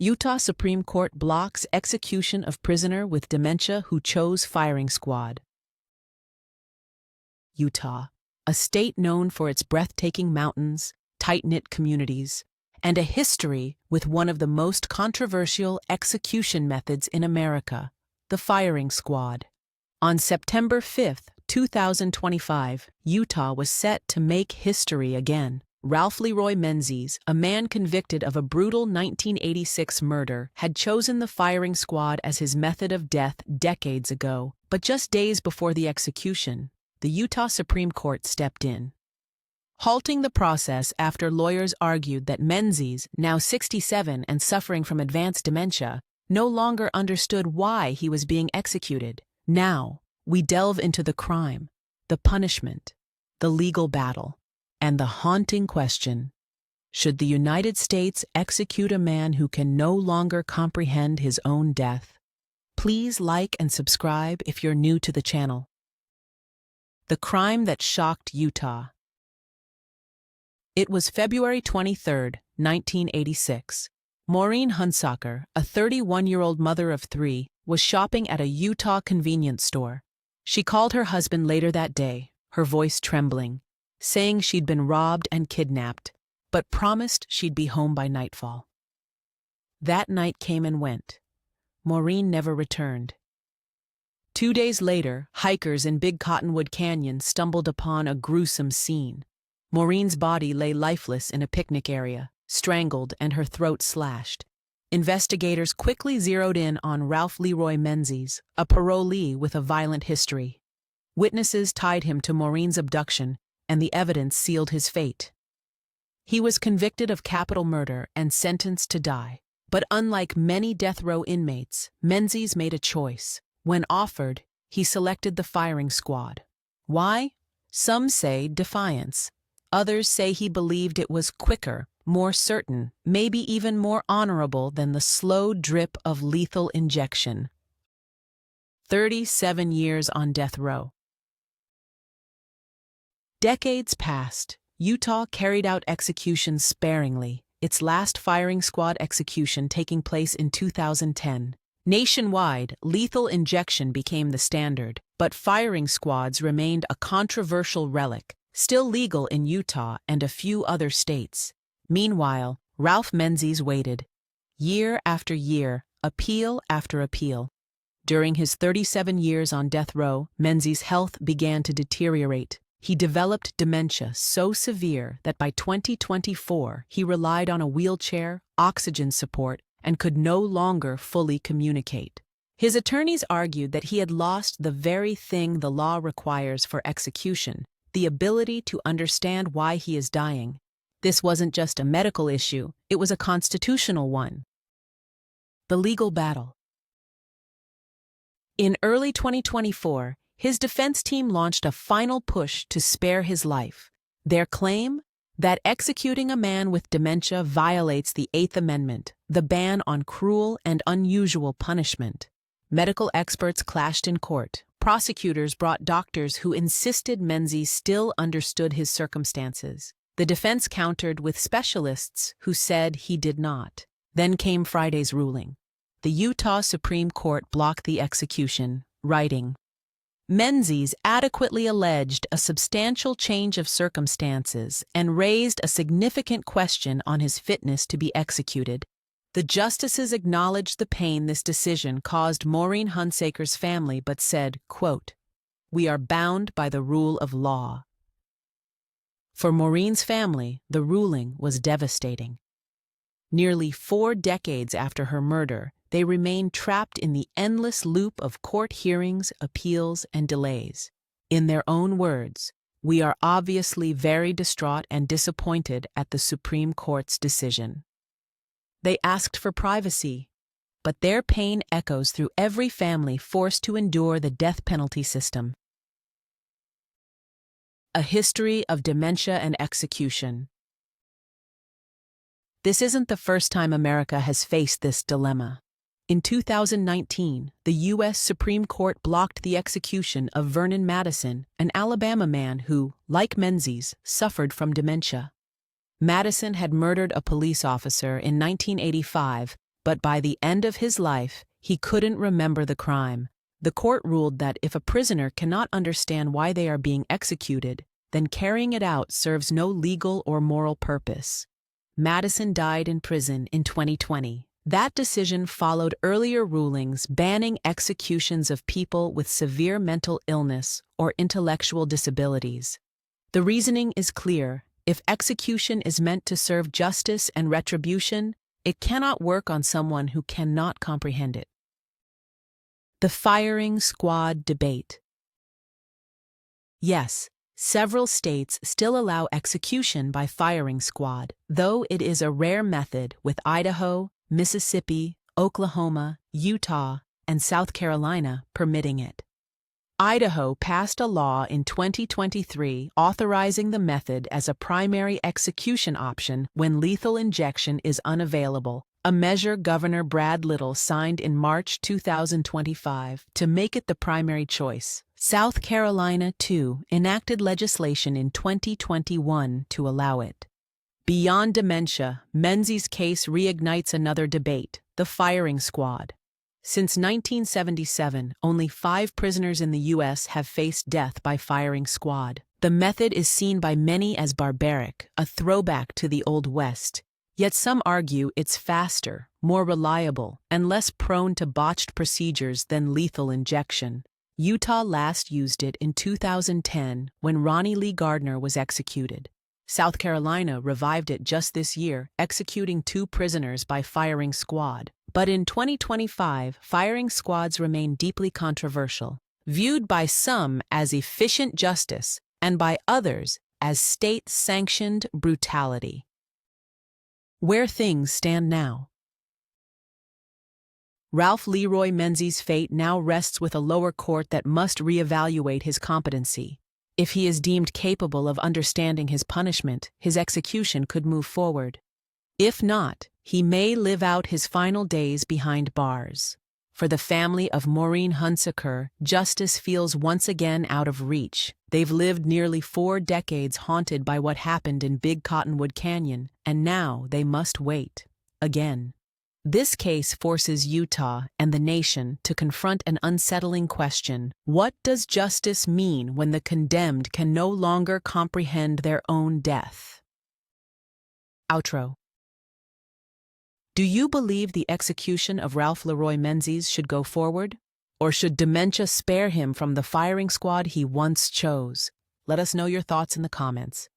Utah Supreme Court blocks execution of prisoner with dementia who chose firing squad. Utah, a state known for its breathtaking mountains, tight-knit communities, and a history with one of the most controversial execution methods in America, the firing squad. On September 5, 2025, Utah was set to make history again. Ralph Leroy Menzies, a man convicted of a brutal 1986 murder, had chosen the firing squad as his method of death decades ago. But just days before the execution, the Utah Supreme Court stepped in, halting the process after lawyers argued that Menzies, now 67 and suffering from advanced dementia, no longer understood why he was being executed. Now, we delve into the crime, the punishment, the legal battle, and the haunting question: should the United States execute a man who can no longer comprehend his own death? Please like and subscribe if you're new to the channel. The crime that shocked Utah. It was February 23, 1986. Maureen Hunsaker, a 31-year-old mother of 3, was shopping at a Utah convenience store. She called her husband later that day, her voice trembling, saying she'd been robbed and kidnapped, but promised she'd be home by nightfall. That night came and went. Maureen never returned. 2 days later, hikers in Big Cottonwood Canyon stumbled upon a gruesome scene. Maureen's body lay lifeless in a picnic area, strangled and her throat slashed. Investigators quickly zeroed in on Ralph Leroy Menzies, a parolee with a violent history. Witnesses tied him to Maureen's abduction, and the evidence sealed his fate. He was convicted of capital murder and sentenced to die. But unlike many death row inmates, Menzies made a choice. When offered, he selected the firing squad. Why? Some say defiance. Others say he believed it was quicker, more certain, maybe even more honorable than the slow drip of lethal injection. 37 years on death row. Decades passed. Utah carried out executions sparingly, its last firing squad execution taking place in 2010. Nationwide, lethal injection became the standard, but firing squads remained a controversial relic, still legal in Utah and a few other states. Meanwhile, Ralph Menzies waited, year after year, appeal after appeal. During his 37 years on death row, Menzies' health began to deteriorate. He developed dementia so severe that by 2024 he relied on a wheelchair, oxygen support, and could no longer fully communicate. His attorneys argued that he had lost the very thing the law requires for execution, the ability to understand why he is dying. This wasn't just a medical issue, it was a constitutional one. The legal battle. In early 2024, his defense team launched a final push to spare his life. Their claim? That executing a man with dementia violates the Eighth Amendment, the ban on cruel and unusual punishment. Medical experts clashed in court. Prosecutors brought doctors who insisted Menzies still understood his circumstances. The defense countered with specialists who said he did not. Then came Friday's ruling. The Utah Supreme Court blocked the execution, writing, Menzies adequately alleged a substantial change of circumstances and raised a significant question on his fitness to be executed. The justices acknowledged the pain this decision caused Maureen Hunsaker's family but said, quote, "We are bound by the rule of law." For Maureen's family, the ruling was devastating. Nearly 4 decades after her murder, they remained trapped in the endless loop of court hearings, appeals, and delays. In their own words, "We are obviously very distraught and disappointed at the Supreme Court's decision." They asked for privacy, but their pain echoes through every family forced to endure the death penalty system. A history of dementia and execution. This isn't the first time America has faced this dilemma. In 2019, the U.S. Supreme Court blocked the execution of Vernon Madison, an Alabama man who, like Menzies, suffered from dementia. Madison had murdered a police officer in 1985 but by the end of his life, he couldn't remember the crime. The court ruled that if a prisoner cannot understand why they are being executed, then carrying it out serves no legal or moral purpose. Madison died in prison in 2020. That decision followed earlier rulings banning executions of people with severe mental illness or intellectual disabilities. The reasoning is clear. If execution is meant to serve justice and retribution, it cannot work on someone who cannot comprehend it. The firing squad debate. Yes, several states still allow execution by firing squad, though it is a rare method, with Idaho, Mississippi, Oklahoma, Utah, and South Carolina permitting it. Idaho passed a law in 2023 authorizing the method as a primary execution option when lethal injection is unavailable, a measure Governor Brad Little signed in March 2025 to make it the primary choice. South Carolina, too, enacted legislation in 2021 to allow it. Beyond dementia, Menzies' case reignites another debate: the firing squad. Since 1977, only 5 prisoners in the U.S. have faced death by firing squad. The method is seen by many as barbaric, a throwback to the Old West. Yet some argue it's faster, more reliable, and less prone to botched procedures than lethal injection. Utah last used it in 2010 when Ronnie Lee Gardner was executed. South Carolina revived it just this year, executing 2 prisoners by firing squad. But in 2025, firing squads remain deeply controversial, viewed by some as efficient justice and by others as state-sanctioned brutality. Where things stand now. Ralph Leroy Menzies' fate now rests with a lower court that must reevaluate his competency. If he is deemed capable of understanding his punishment, his execution could move forward. If not, he may live out his final days behind bars. For the family of Maureen Hunsaker, justice feels once again out of reach. They've lived nearly 4 decades haunted by what happened in Big Cottonwood Canyon, and now they must wait. Again. This case forces Utah and the nation to confront an unsettling question: what does justice mean when the condemned can no longer comprehend their own death? Outro. Do you believe the execution of Ralph Leroy Menzies should go forward? Or should dementia spare him from the firing squad he once chose? Let us know your thoughts in the comments.